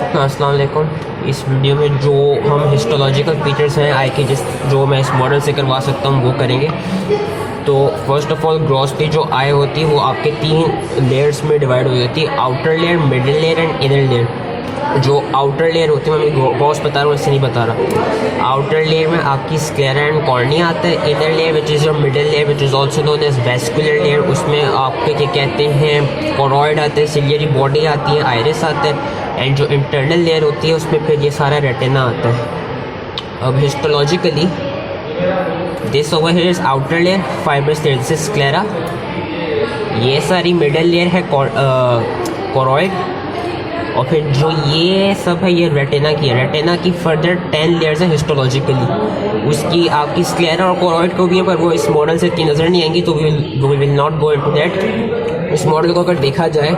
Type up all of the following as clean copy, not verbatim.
अस्सलाम वालेकुम। इस वीडियो में जो हम हिस्टोलॉजिकल फीचर्स हैं आई के जो मैं इस मॉडल से करवा सकता हूँ वो करेंगे। तो फर्स्ट ऑफ ऑल ग्रॉस की जो आई होती है वो आपके 3 लेयर्स में डिवाइड हो जाती है, outer layer, middle layer and inner layer. जो आउटर लेयर होती है मैं ग्रॉस बता रहा हूँ, इससे नहीं बता रहा। आउटर लेयर में आपकी स्क्लेरा एंड कॉर्निया आता है। Inner layer which is your middle layer which is also known as vascular layer, उसमें आपके क्या कहते हैं कोरॉइड आते हैं, सिलियरी बॉडी आती है, आइरिस आता है। एंड जो इंटरनल लेयर होती है उसमें फिर ये सारा रेटिना आता है। अब histologically this over here is outer layer, fibrous layer, this is sclera. ये सारी मिडिल लेयर है कोरॉइड, और फिर जो ये सब है ये रेटिना की है। रेटिना की फर्दर 10 लेयर्स है हिस्टोलॉजिकली। उसकी आपकी स्क्लेरा और कोरॉइड को भी है, पर वो इस मॉडल से इतनी नज़र नहीं आएंगी, तो we will not go into that. इस मॉडल को अगर देखा जाए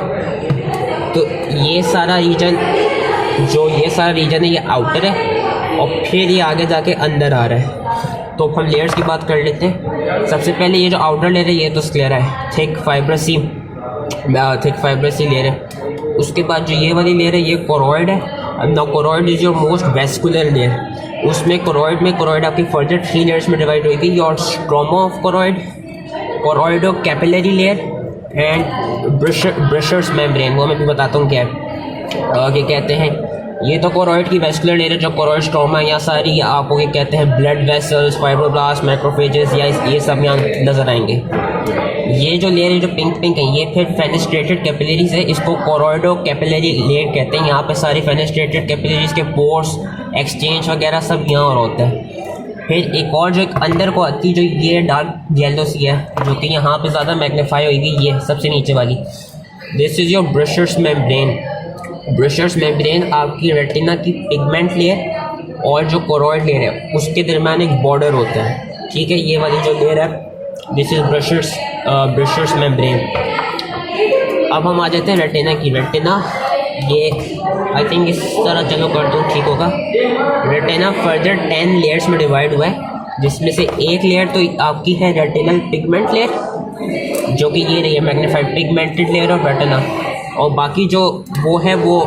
तो ये सारा रीजन है ये आउटर है, और फिर ये आगे जाके अंदर आ रहा है। तो हम लेयर्स की बात कर लेते हैं। सबसे पहले ये जो आउटर लेयर है ये तो स्क्लेरा है, थिक फाइब्रसी लेयर है। उसके बाद जो ये वाली लेयर है ये कोरॉइड है। Now choroid is your most vascular layer. उसमें कोरॉइड आपकी फर्दर 3 लेयर्स में डिवाइड होगी। Your stroma of choroid of capillary layer and Bruch's membrane, वो मैं भी बताता हूँ क्या कहते हैं। ये तो कोरॉइड की वेस्कुलर लेयर है, जो कोरॉइड स्ट्रोमा या सारी आपको क्या कहते हैं ब्लड वेसल्स, फाइब्रोब्लास्ट, मैक्रोफेजेस या ये सब यहाँ नजर आएंगे। ये जो लेयर है जो पिंक है ये फिर फेनेस्ट्रेटेड कैपिलरीज है, इसको कोरॉइडो कैपिलरी लेयर कहते हैं। यहाँ पे सारी फेनेस्ट्रेटेड कैपिलरीज के पोर्स, एक्सचेंज वगैरह सब यहाँ और होता है। फिर एक और जो एक अंदर को आती है जो ये डार्क येलो सी है, जो कि यहाँ पे ज़्यादा मैग्नीफाई होगी, ये सबसे नीचे वाली। This is your brushes membrane आपकी रेटिना की पिगमेंट लेयर और जो कोरॉइड लेयर है उसके दरमियान एक बॉर्डर होता है, ठीक है। ये वाली जो लेयर है दिस इज ब्रशर्स मेम्ब्रेन। अब हम आ जाते हैं रेटिना की। रेटिना ये आई थिंक इस तरह चलो कर दूँ, ठीक होगा। रेटिना फर्दर 10 लेयर्स में डिवाइड हुआ है, जिसमें से एक लेयर तो आपकी है रेटिनल पिगमेंट लेयर, जो कि ये रही है magnified pigmented layer of retina. और बाकी जो वो है वो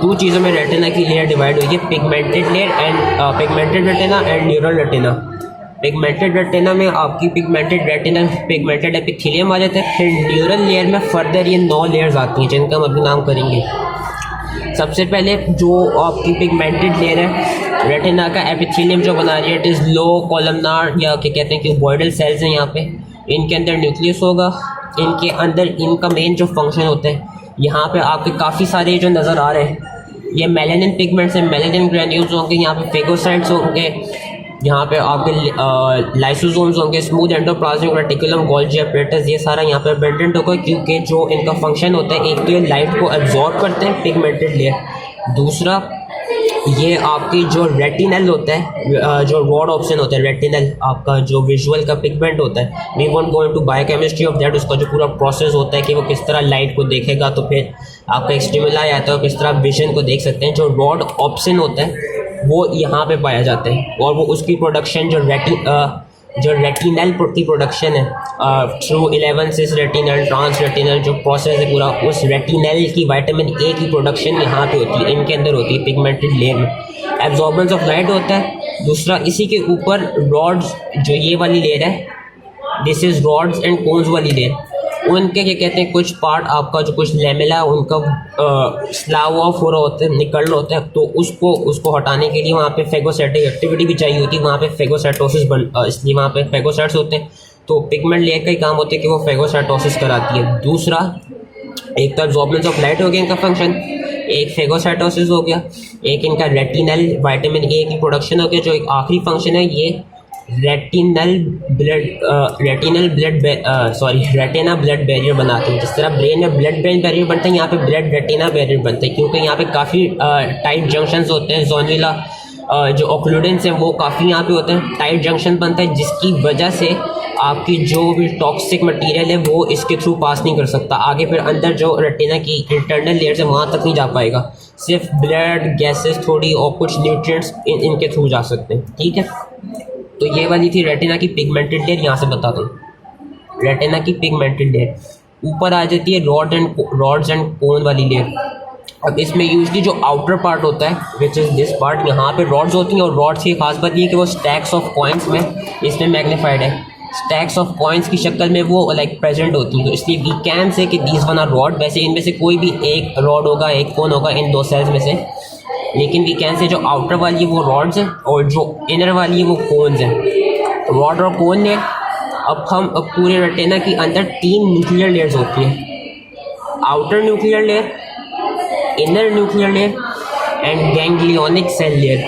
2 चीज़ों में रेटिना की लेयर डिवाइड हुई है, pigmented layer and pigmented retina and neural retina. Pigmented retina में आपकी पिगमेंटेड एपिथेलियम आ जाता है। फिर न्यूरल लेयर में फर्दर ये 9 लेयर्स आती हैं, जिनका हम अभी नाम करेंगे। सबसे पहले जो आपकी पिगमेंटेड लेयर है रेटिना का एपिथेलियम जो बना रही है, इट इज़ लो कॉलमनार या क्या कहते हैं कि क्यूबॉइडल सेल्स हैं यहाँ पे। इनके अंदर न्यूक्लियस होगा। इनके अंदर इनका मेन जो फंक्शन होता है, यहाँ पे आपके काफ़ी सारे जो नज़र आ रहे हैं ये मेलानिन पिगमेंट्स हैं, मेलानिन ग्रैन्यूल्स होंगे, यहाँ पे फेगोसाइट्स होंगे, यहाँ पे आपके लाइसोसोम्स होंगे, smooth endoplasmic reticulum, Golgi apparatus, ये सारा यहाँ पे अबेंडेंट होगा, क्योंकि जो इनका फंक्शन होता है, एक तो ये लाइट को एब्जॉर्ब करते हैं पिगमेंटेड लेयर, दूसरा ये आपकी जो रेटिनल होता है, जो रॉड ऑप्शन होता है रेटिनल, आपका जो विजुअल का पिगमेंट होता है, we won't go into biochemistry of that. उसका जो पूरा प्रोसेस होता है कि वो किस तरह लाइट को देखेगा, तो फिर आपका एक स्टिमुलाई आता है, किस तरह विजन को देख सकते हैं। जो रॉड ऑप्शन होता है वो यहाँ पे पाया जाता है, और वो उसकी प्रोडक्शन जो रेटिनल की प्रोडक्शन है थ्रू 11 सिस रेटिनल ट्रांस रेटिनल जो प्रोसेस है पूरा, उस रेटिनल की विटामिन ए की प्रोडक्शन यहाँ पे होती है, इनके अंदर होती है पिगमेंटेड लेयर में। एब्जॉर्बेंस ऑफ लाइट होता है। दूसरा इसी के ऊपर रॉड्स, जो ये वाली लेयर है this is rods and cones वाली लेयर, उनके क्या कहते हैं कुछ पार्ट आपका जो कुछ लेमेला उनका स्लाव ऑफ हो रहा होता है, निकल रहा होता है, तो उसको हटाने के लिए वहाँ पे फेगोसाइटिक एक्टिविटी भी चाहिए होती है। वहाँ पे फेगोसाइटोसिस इसलिए वहाँ पे फेगोसाइट्स होते हैं। तो पिगमेंट लेयर का ही काम होता है कि वो फेगोसाइटोसिस कराती है। दूसरा एक तो एब्जॉर्बेंस ऑफ लाइट हो गया इनका फंक्शन, एक फेगोसाइटोसिस हो गया, एक इनका रेटिनल विटामिन ए की प्रोडक्शन हो गया, जो एक आखिरी फंक्शन है ये रेटिना ब्लड बैरियर बनाते हैं। जिस तरह ब्रेन में ब्लड ब्रेन बैरियर बनता है, यहाँ पे ब्लड रेटिना बैरियर बनता है, क्योंकि यहाँ पे काफ़ी टाइट जंक्शंस होते हैं। जोनविला जो ऑक्लूडेंस है वो काफ़ी यहाँ पे होते हैं, टाइट जंक्शन बनता है, जिसकी वजह से आपकी जो भी टॉक्सिक मटेरियल है वो इसके थ्रू पास नहीं कर सकता आगे। फिर अंदर जो रेटिना की इंटरनल लेयर है वहाँ तक नहीं जा पाएगा, सिर्फ ब्लड गैसेस थोड़ी और कुछ न्यूट्रिएंट्स इनके थ्रू जा सकते हैं, ठीक है। तो ये वाली थी रेटिना की पिगमेंटेड लेयर। यहाँ से बता दूँ रेटिना की पिगमेंटेड लेयर ऊपर आ जाती है रॉड्स एंड कोन वाली लेयर। अब इसमें यूजली जो आउटर पार्ट होता है विच इज़ दिस पार्ट, यहाँ पे रॉड्स होती हैं और रॉड्स की खास बात ये कि वो स्टैक्स ऑफ कॉइन्स में इसमें मैग्नीफाइड है, स्टैक्स ऑफ कॉइन्स की शक्ल में वो लाइक प्रेजेंट होती हैं। तो इसलिए वी कैन से कि दीज वन आर रॉड। वैसे इनमें से कोई भी एक रॉड होगा, एक कोन होगा इन दो सेल्स में से, लेकिन वी कैन से जो आउटर वाली है वो रॉड्स हैं और जो इनर वाली है वो कोन्स हैं। रॉड और कोन ने अब हम पूरे रेटिना के अंदर 3 न्यूक्लियर लेयर्स होती हैं, outer nuclear layer, inner nuclear layer and ganglionic cell layer.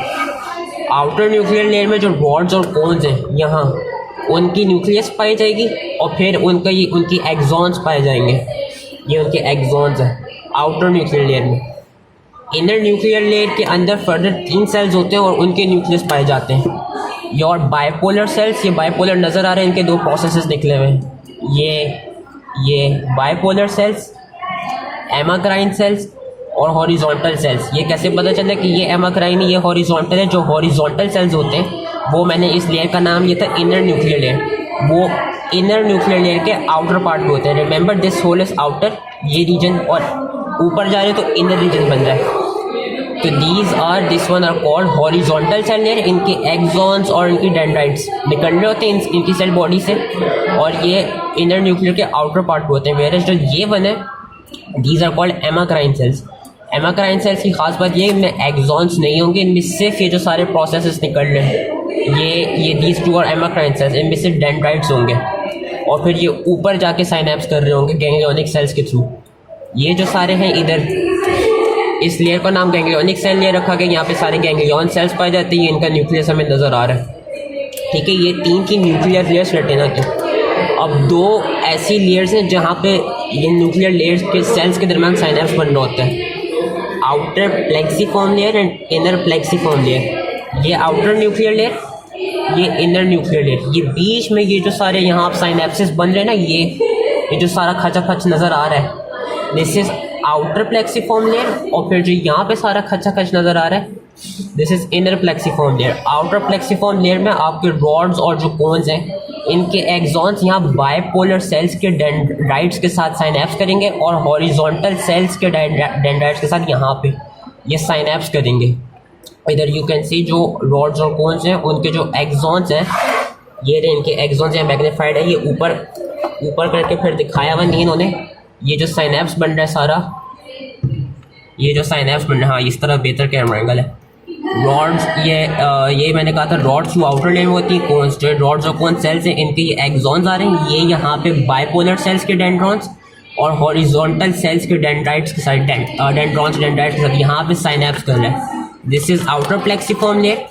Outer nuclear layer में जो रॉड्स और कोन्स हैं यहाँ उनकी न्यूक्लियस पाई जाएगी और फिर उनकी एक्सॉन्स पाए जाएंगे, ये उनके एक्सॉन्स हैं आउटर न्यूक्लियर लेयर में। इनर न्यूक्लियर लेयर के अंदर फर्दर 3 सेल्स होते हैं और उनके न्यूक्लियस पाए जाते हैं। योर बाइपोलर सेल्स, ये बाइपोलर नज़र आ रहे हैं, इनके 2 प्रोसेसेस निकले हुए हैं, ये बाइपोलर सेल्स, एमाक्राइन सेल्स और हॉरिजॉन्टल सेल्स। ये कैसे पता चला कि ये एमाक्राइन है, ये हॉरिजॉन्टल है? जो हॉरिजॉन्टल सेल्स होते हैं वो मैंने इस लेयर का नाम लिया था इनर न्यूक्लियर लेयर, वो इनर न्यूक्लियर लेयर के आउटर पार्ट में होते हैं। Remember this whole is outer, ये रीजन, और ऊपर जा रहे तो इनर रीजन बन रहा है। तो this one are called horizontal cell layer. इनके एक्सॉन्स और इनकी डेंड्राइट्स निकल रहे होते हैं इनकी सेल बॉडी से और ये इनर न्यूक्लियर के आउटर पार्ट में होते हैं। वेयर जो ये वन है these are called amacrine cells. Amacrine cells की खास बात ये इनमें एक्सॉन्स नहीं होंगे, इनमें सिर्फ ये जो सारे प्रोसेसेस निकल रहे हैं ये दीज 2 और एमाक्राइन सेल्स, इनमें से डेंड्राइट्स होंगे और फिर ये ऊपर जाके साइनैप्स कर रहे होंगे गैंग्लियोनिक सेल्स के थ्रू। ये जो सारे हैं इधर, इस लेयर का नाम गैंग्लियोनिक सेल लेयर रखा गया। यहाँ पे सारे गैंग्लियन सेल्स पाए जाते हैं, इनका न्यूक्लियस हमें नज़र आ रहा है। ठीक है, ये 3 की न्यूक्लियर लेयर्स रेटिना की। अब 2 ऐसी लेयर्स हैं जहाँ पे ये न्यूक्लियर लेयर्स के सेल्स के दरमियान साइनैप्स बन रहा होता है, outer plexiform layer and inner plexiform layer. ये आउटर न्यूक्लियर लेयर, ये इनर न्यूक्लियर लेयर। ये बीच में ये जो सारे यहाँ आप साइनैप्सिस बन रहे हैं ना, ये जो सारा खचा खच नज़र आ रहा है, this is outer plexiform layer. और फिर जो यहाँ पे सारा खचा खच नज़र आ रहा है this is inner plexiform layer. Outer plexiform layer में आपके रॉड्स और जो कोन्स हैं इनके एक्सॉन्स यहाँ बाइपोलर सेल्स के डेंड्राइट्स के साथ साइनैप्स करेंगे और हॉरिजॉन्टल सेल्स के डेंड्राइट्स के साथ यहाँ पे ये साइनैप्स करेंगे। इधर यू कैन सी जो रॉड्स और कोन्स हैं उनके जो एक्सॉन्स हैं, ये रहे इनके एक्सॉन्स यहाँ मैग्नीफाइड है, ये ऊपर करके फिर दिखाया हुआ नहीं इन्होंने। ये जो साइनैप्स बन रहा है सारा, ये जो साइनैप्स बन रहा है, हाँ इस तरह बेहतर कैमरा एंगल है। रॉड्स ये मैंने कहा था रॉड्स जो आउटर लेयर में होती है, कोन्स जो रॉड्स और कोन सेल्स हैं इनके ये एक्सॉन्स आ रहे हैं, ये यहाँ पे बाइपोलर सेल्स के डेंड्रॉन्स और हॉरिजॉन्टल सेल्स के डेंड्राइट्स के साथ डेंड्रॉन्स डेंड्राइट्स के साथ यहाँ पे साइनैप्स कर रहा है। This is outer plexiform layer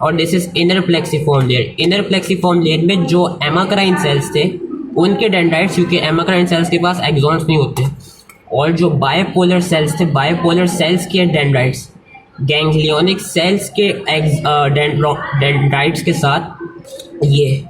और this is inner plexiform layer. Inner plexiform layer में जो एमाक्राइन सेल्स थे उनके डेंड्राइट्स, क्योंकि एमाक्राइन सेल्स के पास एक्सॉन्स नहीं होते, और जो बाइपोलर सेल्स थे बाइपोलर सेल्स के डेंड्राइट्स गैंग्लियोनिक सेल्स के डेंड्राइट्स के साथ ये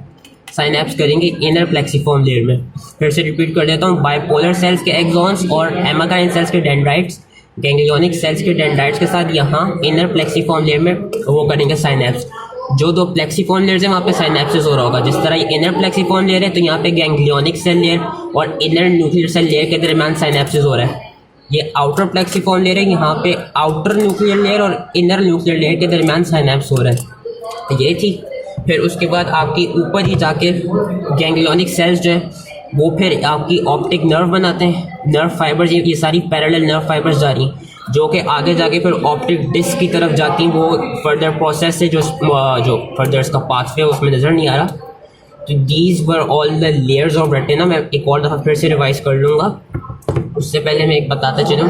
साइनैप्स करेंगे इनर प्लेक्सीफॉर्म लेयर में। फिर से रिपीट कर देता हूँ, बाइपोलर सेल्स के एक्सॉन्स और एमाक्राइन सेल्स के डेंड्राइट्स गैंग्लियोनिक सेल्स के डेंड्राइट्स के साथ यहाँ इनर प्लेक्सीफॉर्म लेयर में वो करेंगे साइनैप्स। जो 2 प्लेक्सीफॉर्म लेयर्स हैं वहाँ पे साइनैप्सिस हो रहा होगा। जिस तरह ये इनर प्लेक्सीफॉर्म लेयर है तो यहाँ पे गैंग्लियोनिक सेल लेयर और इनर न्यूक्लियर सेल लेयर के दरमियान साइनैप्सिस हो रहा है। ये आउटर प्लेक्सीफॉर्म लेयर है, यहाँ पे आउटर न्यूक्लियर लेयर और इनर न्यूक्लियर लेयर के दरमियान साइनैप्स हो रहा है। ये थी। फिर उसके बाद आपकी ऊपर ही जाके गैंग्लियोनिक सेल्स जो है वो फिर आपकी ऑप्टिक नर्व बनाते हैं, नर्व फाइबर्स, ये सारी पैरेलल नर्व फाइबर्स जा रही हैं जो कि आगे जाके फिर ऑप्टिक डिस्क की तरफ जाती हैं। वो फर्दर प्रोसेस से जो फर्दर इसका पाथवे उसमें नज़र नहीं आ रहा। तो these were all the layers of retina. मैं एक और दफ़ा फिर से रिवाइज कर लूँगा, उससे पहले मैं एक बताता चलूँ।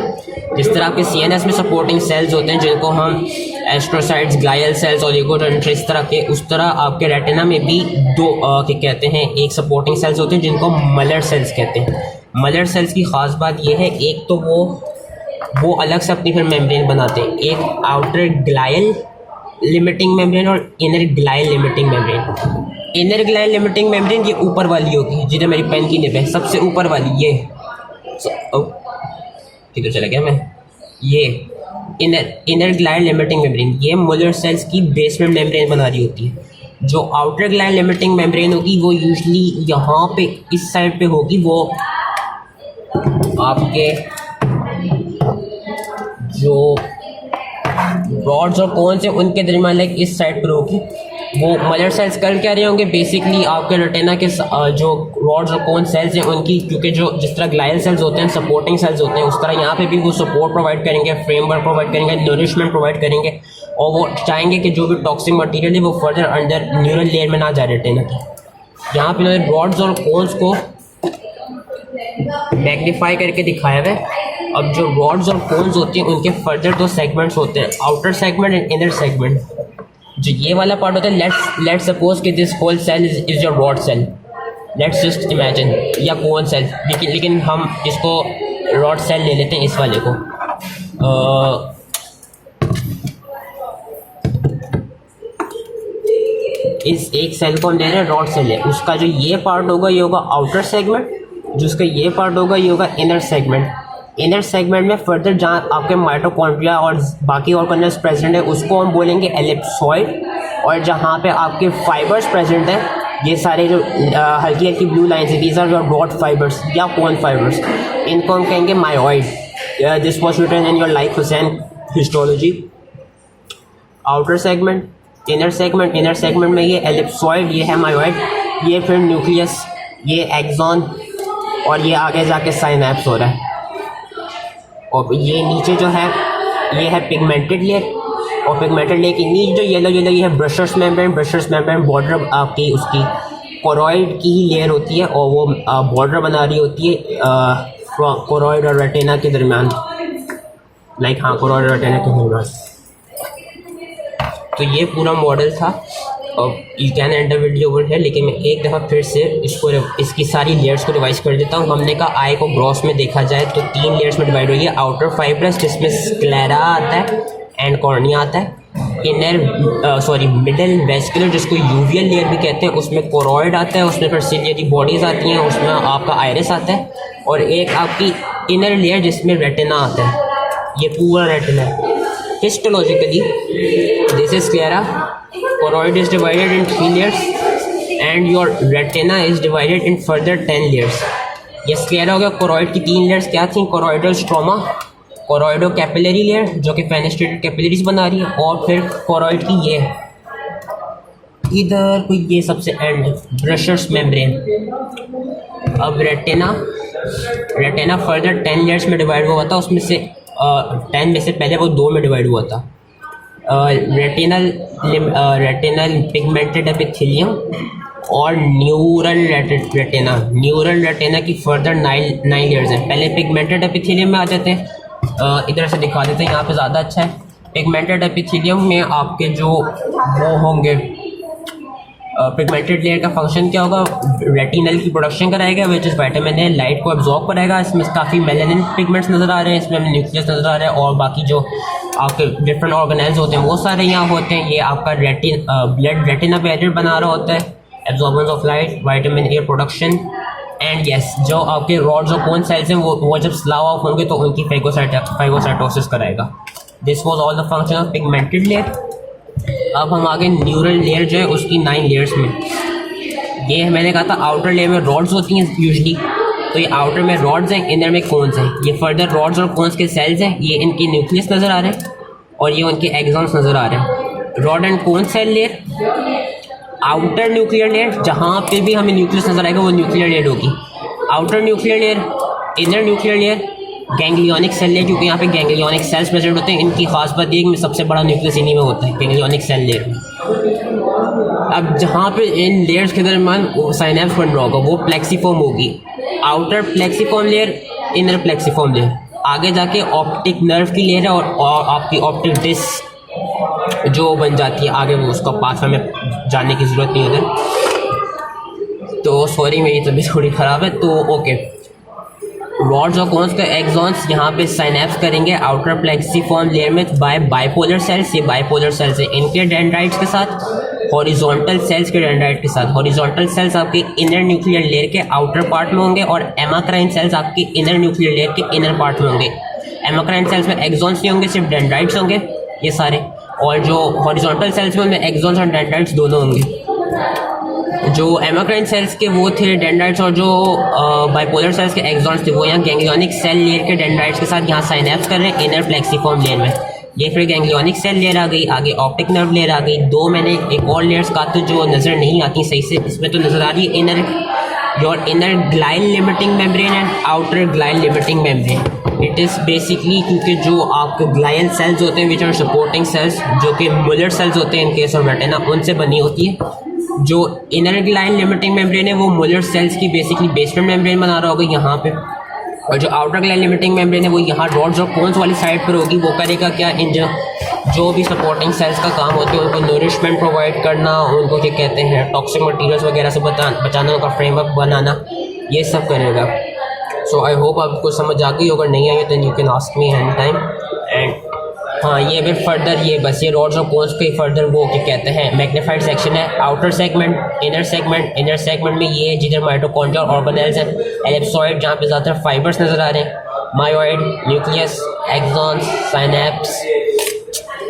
जिस तरह आपके CNS में सपोर्टिंग सेल्स होते हैं जिनको हम एस्ट्रोसाइट्स, ग्लाइल सेल्स, ओलिगोडेंड्राइट्स इस तरह के, उस तरह आपके रेटिना में भी 2 क्या कहते हैं, एक सपोर्टिंग सेल्स होते हैं जिनको मलर सेल्स कहते हैं। मलर सेल्स की ख़ास बात यह है, एक तो वो अलग से अपनी फिर मेम्ब्रेन बनाते हैं, एक आउटर ग्लाइल लिमिटिंग मेम्ब्रेन और inner glial limiting membrane. Inner glial limiting membrane ये ऊपर वाली होगी, जिधर मेरी पेन की निब है, सबसे ऊपर वाली ये किधर चला गया मैं, ये इनर ग्लाइल लिमिटिंग मेम्ब्रेन, ये मोलर सेल्स की बेसमेंट मेम्ब्रेन बना रही होती है। जो आउटर ग्लाइल लिमिटिंग मेम्ब्रेन होगी वो यूजली यहाँ पे इस साइड पे होगी, वो आपके जो रॉड्स और कोन्स है उनके दरमियान लाइक इस साइड पर होगी। वो मदर सेल्स कर क्या रहे होंगे, बेसिकली आपके रेटिना के जो रॉड्स और कोन सेल्स हैं उनकी, क्योंकि जो जिस तरह ग्लाइल सेल्स होते हैं सपोर्टिंग सेल्स होते हैं, उस तरह यहाँ पे भी वो सपोर्ट प्रोवाइड करेंगे, फ्रेमवर्क प्रोवाइड करेंगे, नरिशमेंट प्रोवाइड करेंगे, और वो चाहेंगे कि जो भी टॉक्सिक मटेरियल है वो फर्दर अंदर न्यूरल लेयर में ना जाए रेटिना की। यहाँ पे उन्होंने रॉड्स और कोन्स को मैग्नीफाई करके दिखाया हुआ है। अब जो रॉड्स और कोन्स होती हैं उनके फर्दर दो सेगमेंट्स होते हैं, outer segment and inner segment. जो ये वाला पार्ट होता है, लेट्स सपोज कि this whole cell is your rod cell, let's just imagine, या कोन सेल, लेकिन हम इसको रॉड सेल ले लेते हैं इस वाले को। इस एक सेल को हम ले रहे हैं रॉड सेल है, उसका जो ये पार्ट होगा ये होगा आउटर सेगमेंट, जो उसका ये पार्ट होगा ये होगा इनर सेगमेंट। इनर सेगमेंट में फर्दर जहाँ आपके माइटोकॉन्ड्रिया और बाकी ऑर्गेनेल्स प्रेजेंट है उसको हम बोलेंगे एलिप्सॉइड, और जहाँ पे आपके फाइबर्स प्रेजेंट हैं ये सारे जो हल्की हल्की ब्लू लाइन्स है, these are your rod fibres या कोन फाइबर्स, इनको हम कहेंगे myoid. This was written in your like Hussain histology. Outer segment, inner segment, inner segment में ये एलिप्सॉइड, ये है मायोइड, ये फिर न्यूक्लियस, ये एक्सॉन, और ये आगे जाके साइनैप्स हो रहा है। और ये नीचे जो है ये है पिगमेंटेड लेयर, और पिगमेंटेड लेयर के नीचे जो येलो येलो ये है brushes membrane. Brushes membrane border आपकी उसकी कोरॉइड की ही लेयर होती है, और वो बॉर्डर बना रही होती है कोरॉइड और रेटिना के दरमियान, लाइक हाँ कोरॉइड और रेटिना के दरमियान। तो ये पूरा मॉडल था, और you can and the video over है, लेकिन मैं एक दफ़ा फिर से इसकी सारी लेयर्स को रिवाइज कर देता हूँ। हमने कहा आई को ग्रॉस में देखा जाए तो 3 लेयर्स में डिवाइड हुई है। आउटर फाइब्रस जिसमें स्क्लेरा आता है एंड कॉर्निया आता है, इनर मिडल वेस्कुलर जिसको यूवियल लेयर भी कहते हैं, उसमें कोरॉइड आता है, उसमें फिर सिलियरी बॉडीज़ आती हैं, उसमें आपका आयरिस आता है, और एक आपकी इनर लेयर जिसमें रेटिना आता है। ये पूरा रेटिना है। Histologically, this is sclera. Choroid is divided in 3 layers, and your retina is divided in further 10 layers. ये स्क्लेरा हो गया। कोरॉइड की 3 लेयर्स क्या थी? कोरॉइडल स्ट्रोमा, कोरॉइडो कैपिलरी लेयर जो कि फेनेस्ट्रेटेड कैपिलरीज बना रही है, और फिर कोरॉइड की ये इधर कोई ये सबसे एंड ब्रशर्स मेम्ब्रेन। अब रेटिना फर्दर 10 लेयर्स में डिवाइड हुआ था, उसमें से 10 में से पहले वो 2 में डिवाइड हुआ था। रेटिनल पिगमेंटेड एपिथेलियम और न्यूरल रेटिना। न्यूरल रेटिना की फर्दर 9 लेयर्स हैं। पहले पिगमेंटेड एपिथेलियम में आ जाते हैं, इधर से दिखा देते हैं, यहाँ पे ज़्यादा अच्छा है। पिगमेंटेड एपिथेलियम में आपके जो वो होंगे, पिगमेंटेड लेयर का फंक्शन क्या होगा? रेटिनल की प्रोडक्शन कराएगा, which is vitamin A, light को एब्जॉर्ब कराएगा। इसमें काफ़ी मेलानिन पिगमेंट्स नज़र आ रहे हैं, इसमें हमें न्यूक्लियस नज़र आ रहा है, और बाकी जो आपके डिफरेंट ऑर्गेनेल्स होते हैं वो सारे यहाँ होते हैं। ये आपका ब्लड रेटिना पे एडिट बना रहा होता है, absorbance of light, vitamin A production, and yes जो आपके रॉड्स और कोन सेल्स हैं वो जब स्लाव ऑफ होंगे तो उनकी फाइगोसाइटोसिस कराएगा। This was all the function of pigmented layer. अब हम आगे न्यूरल लेयर जो है उसकी 9 लेयर्स में, ये मैंने कहा था आउटर लेयर में रॉड्स होती हैं यूजली, तो ये आउटर में रॉड्स हैं, इनर में कोन्स हैं। ये फर्दर रॉड्स और कोन्स के सेल्स हैं, ये इनकी न्यूक्लियस नज़र आ रहे हैं, और ये उनके एक्सॉन्स नज़र आ रहे हैं। Rod and cone cell layer, outer nuclear layer, जहाँ पे भी हमें न्यूक्लियस नज़र आएगा वो न्यूक्लियर लेयर होगी। Outer nuclear layer, inner nuclear layer, ganglionic cell layer, क्योंकि यहाँ पे गैंग्लियोनिक सेल्स प्रेजेंट होते हैं। इनकी खास बात ये कि सबसे बड़ा न्यूक्लियस इन्हीं में होता है, गैंग्लियोनिक सेल लेयर। अब जहाँ पे इन लेयर्स के दरमियान साइनैप्स बन रहा होगा वो प्लेक्सीफॉर्म होगी। Outer plexiform layer, inner plexiform layer. आगे जाके ऑप्टिक नर्व की लेयर है, और आपकी ऑप्टिक डिस्क जो बन जाती है आगे, वो उसका पाथ में जाने की ज़रूरत नहीं है। तो सॉरी मेरी तबीयत थोड़ी ख़राब है, तो ओके। रॉड्स और कोन्स के एक्सॉन्स यहाँ पे साइनैप्स करेंगे आउटर प्लेक्सीफॉर्म लेयर में बाइपोलर सेल्स। ये बाइपोलर सेल्स है, इनके डेंड्राइट्स के साथ, हॉरिजॉन्टल सेल्स के डेंड्राइट के साथ। हॉरिजॉन्टल सेल्स आपके इनर न्यूक्लियर लेयर के आउटर पार्ट में होंगे, और एमाक्राइन सेल्स आपके इनर न्यूक्लियर लेयर के इनर पार्ट में होंगे। एमाक्राइन सेल्स में एक्सॉन्स नहीं होंगे, सिर्फ डेंड्राइट्स होंगे ये सारे, और जो हॉरिजॉन्टल सेल्स में उनमें एक्सॉन्स और डेंड्राइट्स दोनों होंगे। जो एमाक्राइन सेल्स के वो थे डेंड्राइट्स, और जो बाइपोलर सेल्स के एक्सॉन्स थे वो यहाँ गैंग्लियोनिक सेल लेयर के डेंड्राइट्स के साथ यहाँ साइनेप्स कर रहे हैं इनर प्लेक्सिफॉर्म लेयर में। ये फिर गैंग्लियोनिक सेल लेयर आ गई, आगे ऑप्टिक नर्व लेयर आ गई। दो मैंने एक और लेयर्स का तो जो नज़र नहीं आती सही से, इसमें तो नज़र आ रही है inner glial limiting membrane and outer glial limiting membrane. It is basically क्योंकि जो आपके ग्लाइल सेल्स होते हैं विच आर सपोर्टिंग सेल्स, जो कि मुलर सेल्स होते हैं इन केस ऑफ रेटिना, उनसे बनी होती है। जो इनर ग्लाइल लिमिटिंग मेम्ब्रेन है वो मुलर सेल्स की बेसिकली बेसमेंट मेम्ब्रेन बना रहा होगा यहाँ पे, और जो आउटर ग्लाइल लिमिटिंग मेम्ब्रेन है वो यहाँ रॉड्स और कोन्स वाली साइड पर होगी। वो करेगा क्या, इन जो भी सपोर्टिंग सेल्स का काम होता है उनको नरिशमेंट प्रोवाइड करना, उनको क्या कहते हैं टॉक्सिक मटीरियल्स वगैरह से बचाना, उनका फ्रेमवर्क बनाना, ये सब करेगा। सो आई होप आपको समझ आ गई। अगर नहीं आई तो you can ask me any time. And हाँ, ये अभी फर्दर ये बस ये रॉड्स और कोन्स के फर्दर वो क्या कहते हैं मैग्नीफाइड सेक्शन है। आउटर सेगमेंट, इनर सेगमेंट में ये जिधर माइटोकॉन्ड्रिया और ऑर्गेनेल्स हैं, एलिप्सॉइड जहाँ पे ज़्यादातर फाइबर्स नज़र आ रहे हैं, myoid, nucleus, axons, synapse.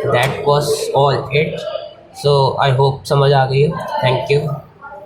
That was all it. So I hope समझ आ गई हो। Thank you.